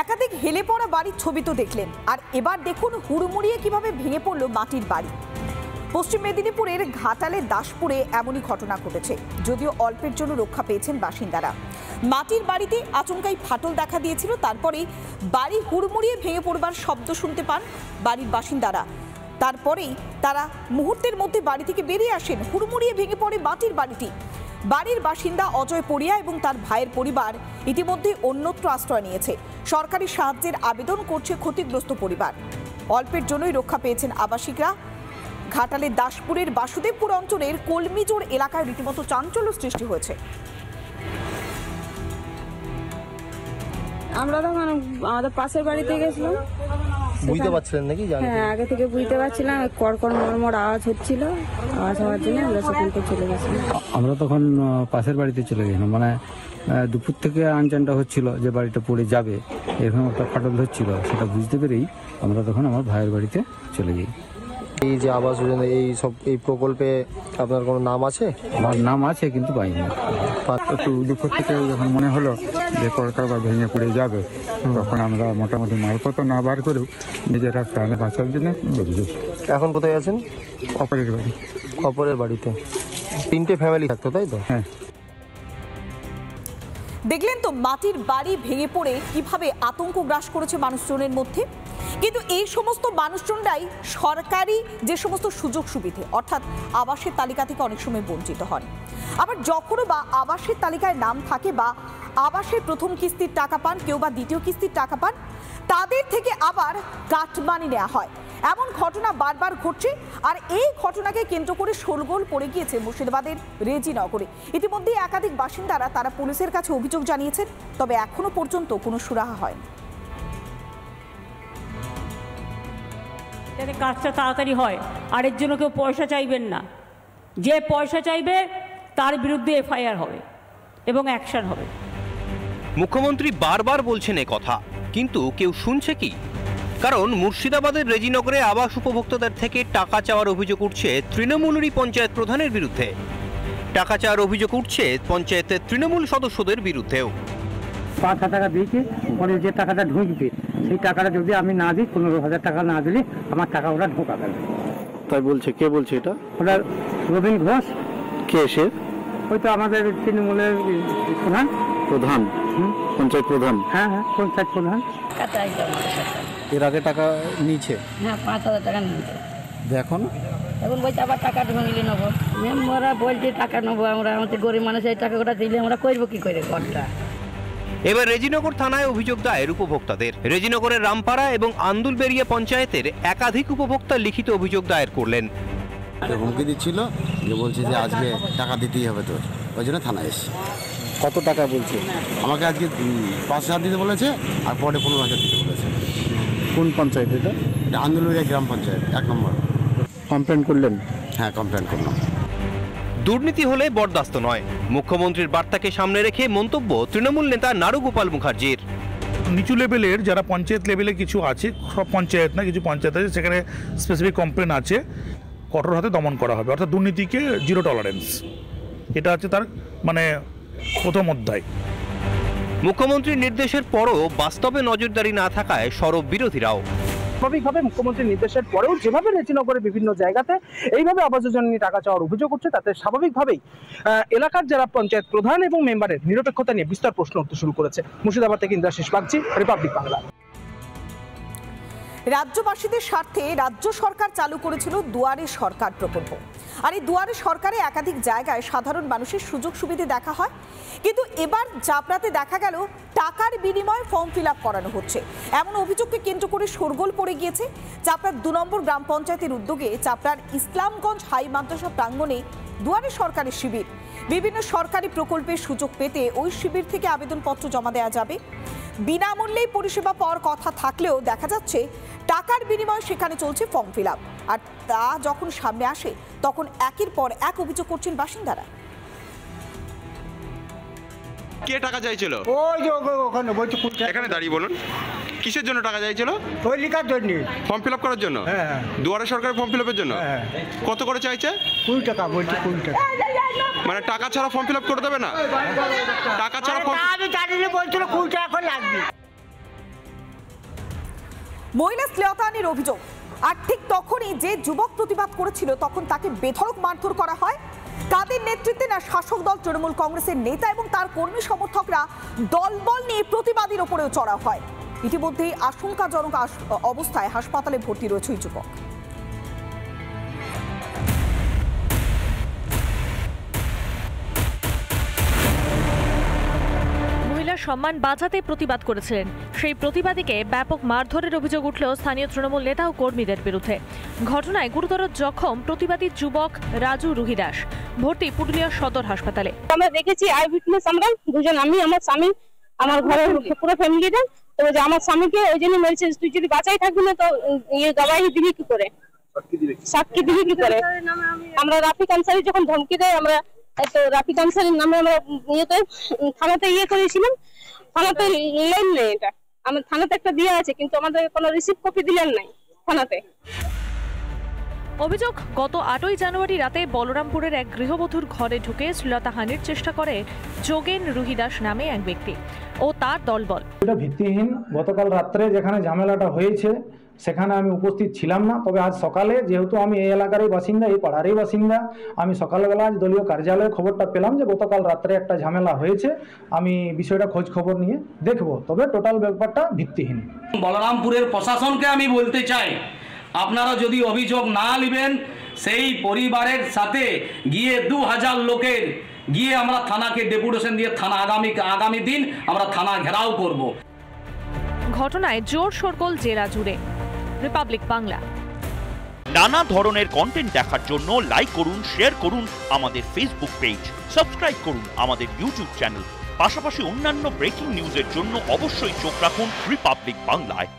একাধিক হেলে পড়া বাড়ির ছবি তো দেখলেন, আর এবার দেখুন হুড়মুড়িয়ে কিভাবে ভেঙে পড়ল মাটির বাড়ি। পশ্চিম মেদিনীপুরের ঘাটালের দাসপুরে এমনই ঘটনা ঘটেছে, যদিও অল্পের জন্য রক্ষা পেয়েছেন বাসিন্দারা। মাটির বাড়িতে আচমকাই ফাটল দেখা দিয়েছিল, তারপরে বাড়ি হুড়মুড়িয়ে ভেঙে পড়বার শব্দ শুনতে পান বাড়ির বাসিন্দারা। তারপরেই তারা মুহূর্তের মধ্যে বাড়ি থেকে বেরিয়ে আসেন। হুড়মুড়িয়ে ভেঙে পড়ে মাটির বাড়িটি। বাড়ির বাসিন্দা অজয় পড়িয়া এবং তার ভাইয়ের পরিবার ইতিমধ্যে অন্যত্র আশ্রয় নিয়েছে। সরকারি সাহায্যের আবেদন করছে ক্ষতিগ্রস্ত পরিবার। অল্পের জন্যই রক্ষা পেয়েছেন আবাসিকরা। ঘাটালের দাসপুরের বাসুদেবপুর অঞ্চলের কলমিজোর এলাকায় রীতিমতো চাঞ্চল্য সৃষ্টি হয়েছে। আমরা তখন আমাদের পাশের বাড়িতে গেছিলাম, বুঝতে পারছিলেন নাকি? হ্যাঁ, আগে থেকে বুঝতে পারছিলাম, কড়কড় মড়মড় আওয়াজ হচ্ছিল। আওয়াজ হওয়ার জন্য আমরা সেখান থেকে চলে গেছিলাম। আমরা তখন পাশের বাড়িতে চলে গেলাম, মানে দুপুর থেকে আনচানটা হচ্ছিল যে বাড়িটা পড়ে যাবে, এরকম একটা ফাটল হচ্ছিল। সেটা বুঝতে পেরেই আমরা তখন আমার ভাইয়ের বাড়িতে চলে যাই। এই যে আবাস যোজনা, এই প্রকল্পে আপনার কোনো নাম আছে? আমার নাম আছে কিন্তু পাইনি। একটু দুপুর থেকে যখন মনে হলো যে কলকাতা বা ভেঙে পড়ে যাবে, তখন আমরা মোটামুটি মালপত্র না বার করেও নিজেরা প্রাণে বাঁচার জন্য বেরিয়ে। এখন কোথায় আছেন? অপরের বাড়ি। অপরের বাড়িতে 3টে ফ্যামিলি থাকতো, তাই তো? হ্যাঁ। দেখলেন তো মাটির বাড়ি ভেঙে পড়ে কিভাবে আতঙ্ক গ্রাস করেছে মানুষজনের মধ্যে। কিন্তু এই সমস্ত মানুষজনরাই সরকারি যে সমস্ত সুযোগ সুবিধে অর্থাৎ আবাসের তালিকা থেকে অনেক সময় বঞ্চিত হন। আবার যখনও বা আবাসের তালিকায় নাম থাকে বা আবাসের প্রথম কিস্তির টাকা পান, কেউ বা দ্বিতীয় কিস্তির টাকা পান, তাদের থেকে আবার কাটমানি নেওয়া হয়। এমন ঘটনা বারবার ঘটছে। আর এই ঘটনাকে কেন্দ্র করে শোরগোল পড়ে গিয়েছে মুর্শিদাবাদের রেজিনগরে। ইতিমধ্যে একাধিক বাসিন্দারা তারা পুলিশের কাছে অভিযোগ জানিয়েছেন, তবে এখনো পর্যন্ত কোনো সুরাহা হয়নি। যাতে কাজটা তাড়াতাড়ি হয়, আর এর জন্য কেউ পয়সা চাইবেন না। যে পয়সা চাইবে তার বিরুদ্ধে এফআইআর হবে এবং অ্যাকশন হবে। মুখ্যমন্ত্রী বারবার বলছেন এ কথা, কিন্তু কেউ শুনছে কি? কারণ মুর্শিদাবাদের রেজিনগরে আবাস উপভোক্তাদের থেকে টাকা চাওয়ার অভিযোগ উঠছে তৃণমূলেরই পঞ্চায়েত প্রধানের বিরুদ্ধে। টাকা চাওয়ার অভিযোগ উঠছে পঞ্চায়েতের তৃণমূল সদস্যদের বিরুদ্ধেও। 5,000 টাকা দিয়েছি, পরে যে টাকাটা ঢুকবে সেই টাকাটা যদি আমি না দিই, 15,000 টাকা না দিলে আমার টাকা ওরা ঢোকাবে না। তাই বলছে? কে বলছে এটা? ওরা রবীন ঘোষ। কে সে? ওই তো আমাদের তৃণমূলের প্রধান। প্রধান? পঞ্চায়েত প্রধান? হ্যাঁ হ্যাঁ, পঞ্চায়েত প্রধান। এর আগে টাকা নিয়েছে? হ্যাঁ, 5,000 টাকা নিয়েছে। এখন বলছে আবার টাকা ঢুকিলে নেবো। মেম্বাররা বলছে টাকা নেবো, আমরা আমাদের গরিব মানুষ এই টাকাটা দিলে আমরা করবো কি করে ঘরটা। এবার রেজিনগর থানায় অভিযোগ দায়ের উপভোক্তাদের। রেজিনগরের রামপাড়া এবং আন্দুলবেরিয়া পঞ্চায়েতের একাধিক উপভোক্তা লিখিত অভিযোগ দায়ের করলেন। হুমকি দিচ্ছিল যে বলছে যে আজকে টাকা দিতেই হবে তোর, ওই জন্য থানায় এসেছি। কত টাকা বলছে? আমাকে আজকে 5,000 দিতে বলেছে, আর পরে 15,000 দিতে বলেছে। কোন পঞ্চায়েত এটা? এটা আন্দুলবেরিয়া গ্রাম পঞ্চায়েত 1 নম্বর। কমপ্লেন করলেন? হ্যাঁ, কমপ্লেন করলাম। দুর্নীতি হলে বরদাস্ত নয়, মুখ্যমন্ত্রীর বার্তাকে সামনে রেখে মন্তব্য তৃণমূল নেতা নারুগোপাল মুখার্জির। নিচু লেভেলের যারা পঞ্চায়েত লেভেলে কিছু আছে, সব পঞ্চায়েত না, কিছু পঞ্চায়েত আছে সেখানে স্পেসিফিক কমপ্লেন আছে, কঠোর হাতে দমন করা হবে, অর্থাৎ দুর্নীতিকে জিরো টলারেন্স। এটা আছে তার মানে প্রথম অধ্যায়। মুখ্যমন্ত্রীর নির্দেশের পরও বাস্তবে নজরদারি না থাকায় সরব বিরোধীরাও। স্বাভাবিকভাবে মুখ্যমন্ত্রীর নির্দেশের পরেও যেভাবে রেজিনগরের বিভিন্ন জায়গাতে এইভাবে আবাস যোজনা নিয়ে টাকা চাওয়ার অভিযোগ উঠছে, তাতে স্বাভাবিকভাবেই এলাকার যারা পঞ্চায়েত প্রধান এবং মেম্বারের নিরপেক্ষতা নিয়ে বিস্তর প্রশ্ন উঠতে শুরু করেছে। মুর্শিদাবাদ থেকে ইন্দ্রাশিস বাগচি, রিপাবলিক বাংলা। রাজ্যবাসীদের স্বার্থে রাজ্য সরকার চালু করেছিল দুয়ারে সরকার প্রকল্প। আর এই দুয়ারে সরকারে একাধিক জায়গায় সাধারণ মানুষের সুযোগ সুবিধা দেখা হয়, কিন্তু এবার চাপড়াতে দেখা গেল টাকার বিনিময়ে ফর্ম ফিল আপ করানো হচ্ছে। এমন অভিযোগকে কেন্দ্র করে শোরগোল পড়ে গিয়েছে। চাপড়ার 2 নম্বর গ্রাম পঞ্চায়েতের উদ্যোগে চাপড়ার ইসলামগঞ্জ হাই মাদ্রাসা প্রাঙ্গণে দুয়ারে সরকারের শিবির। বিভিন্ন সরকারি প্রকল্পের সুযোগ পেতে ওই শিবির থেকে আবেদনপত্র জমা দেওয়া যাবে। বিনামূল্যেই পরিষেবা পাওয়ার কথা থাকলেও দেখা যাচ্ছে টাকার বিনিময়ে সেখানে চলছে ফর্ম ফিল আপ। আর তা যখন সামনে আসে তখন একের পর এক অভিযোগ করছেন বাসিন্দারা। কে টাকা চাইছিল? ওই যে ওখানে বলছে, এখানে দাঁড়িয়ে বলুন, কিসের জন্য টাকা চাইছিল? ওই লিখার জন্য, ফর্ম ফিল আপ করার জন্য। হ্যাঁ, দুয়ারে সরকারের ফর্ম ফিল আপের জন্য। কত করে চাইছে? 20 টাকা বলছে। 20 টাকা মানে টাকা ছাড়া ফর্ম ফিল আপ করে দেবে না? টাকা ছাড়া আমি জানিনি, বলছিল 20 টাকা করে লাগবে। মহিলা শ্লীলতাহানির অভিযোগ, আর ঠিক তখনই যে যুবক প্রতিবাদ করেছিল তখন তাকে বেধড়ক মারধর করা হয়। কাদের নেতৃত্বে না শাসক দল তৃণমূল কংগ্রেসের নেতা এবং তার কর্মী সমর্থকরা দলবল নিয়ে প্রতিবাদীর ওপরেও চড়া হয়। ইতিমধ্যেই আশঙ্কাজনক অবস্থায় হাসপাতালে ভর্তি রয়েছে ওই যুবক। সম্মান বাঁচাতে প্রতিবাদ করেছিলেন, সেই প্রতিবাদীকে ব্যাপক মারধরের অভিযোগ উঠলেও স্থানীয় তৃণমূল নেতা ও কর্মীদের বিরুদ্ধে। ঘটনায় গুরুতর জখম প্রতিবাদী যুবক রাজু রুহি দাস, ভর্তি পুরুলিয়া সদর হাসপাতালে। আমরা দেখেছি আই উইটনেস, আমরা দুজন, আমি, আমার স্বামী, আমার ঘরের পুরো ফ্যামিলিটা। তো যে আমার স্বামীকে ওই জন্য মেরেছে, তুই যদি বাঁচাই থাকবি না তো গবাহি দিবি কি করে, সাক্ষী দিবি কি করে। আমরা রাফিক আনসারি যখন ধমকি দেয়, আমরা তো রাফিক আনসারির নামে আমরা থানাতে করেছিলাম, থানাতে নিলেন নেই, এটা আমার থানাতে একটা দিয়ে আছে কিন্তু আমাদের কোনো রিসিভ কপি দিলেন নাই থানাতে। অভিযোগ, গত 8ই জানুয়ারি রাতে বলরামপুরের এক গৃহবধূর ঘরে ঢুকে শ্লীলতাহানির চেষ্টা করে যোগেন রুহি দাস নামে এক ব্যক্তি ও তার দলবল। এটা ভিত্তিহীন। গতকাল রাত্রে যেখানে ঝামেলাটা হয়েছে সেখানে আমি উপস্থিত ছিলাম না, তবে আজ সকালে যেহেতু আমি এই এলাকারই বাসিন্দা, এই পাড়ারই বাসিন্দা, আমি সকালবেলা আজ দলীয় কার্যালয়ে খবরটা পেলাম যে গতকাল রাত্রে একটা ঝামেলা হয়েছে। আমি বিষয়টা খোঁজ খবর নিয়ে দেখব, তবে টোটাল ব্যাপারটা ভিত্তিহীন। বলরামপুরের প্রশাসনকে আমি বলতে চাই, আপনারা যদি অভিযোগ না নেবেন, সেই পরিবারের সাথে গিয়ে 2000 লোকের গিয়ে আমরা থানাকে ডেপুটেশন দিয়ে থানা আগামী দিন আমরা থানা ঘেরাও করব। ঘটনায় জোর শোরগোল জেলা জুড়ে। রিপাবলিক বাংলা। নানা ধরনের কন্টেন্ট দেখার জন্য লাইক করুন, শেয়ার করুন আমাদের ফেসবুক পেজ, সাবস্ক্রাইব করুন আমাদের ইউটিউব চ্যানেল। পাশাপাশি অন্যান্য ব্রেকিং নিউজের জন্য অবশ্যই চোখ রাখুন রিপাবলিক বাংলায়।